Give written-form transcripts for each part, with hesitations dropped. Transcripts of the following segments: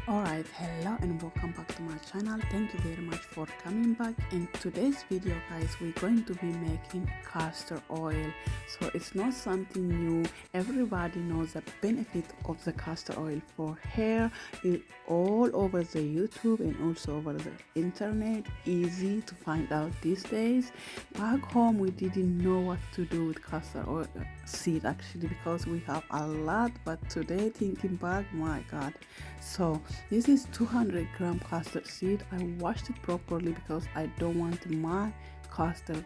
Alright, hello and welcome back to my channel. Thank you very much for coming back. In today's video guys, we're going to be making castor oil. So it's not something new. Everybody knows the benefit of the castor oil for hair. It's all over the YouTube and also over the internet. Easy to find out these days. Back home we didn't know what to do with castor oil seed actually, because we have a lot, but today thinking back, my god. So this is 200-gram castor seed. I washed it properly because I don't want my castor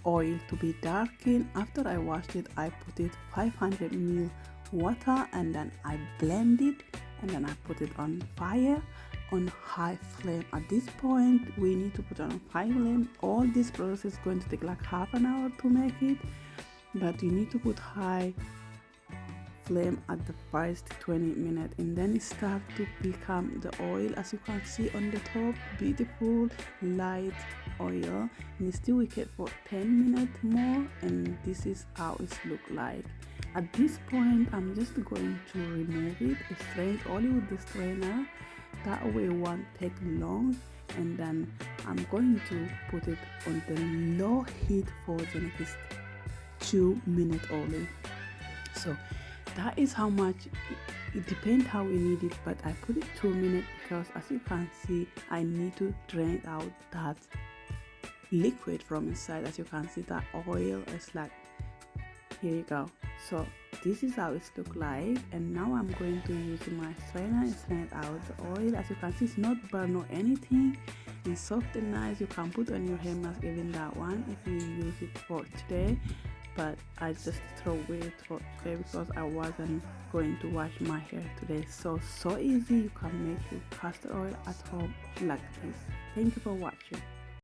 oil to be darkened. After I washed it, I put it 500 ml water and then I blend it and then I put it on fire on high flame. At this point we need to put it on high flame. All this process is going to take like half an hour to make it, but you need to put high flame at the first 20 minutes and then it start to become the oil. As you can see on the top, beautiful light oil, and still we keep for 10 minutes more, and this is how it look like. At this point I'm just going to remove it, strain it only with the strainer, that way it won't take long, and then I'm going to put it on the low heat for the next 2 minutes only. So that is how much it depends how we need it, but I put it 2 minutes because as you can see I need to drain out that liquid from inside. As you can see, that oil is like, here you go. So this is how it look like, and now I'm going to use my strainer and strain out the oil. As you can see, it's not burn or anything. It's soft and nice. You can put on your hair mask, even that one, if you use it for today, but I just throw it for today because I wasn't going to wash my hair today. So easy, you can make your castor oil at home like this. Thank you for watching.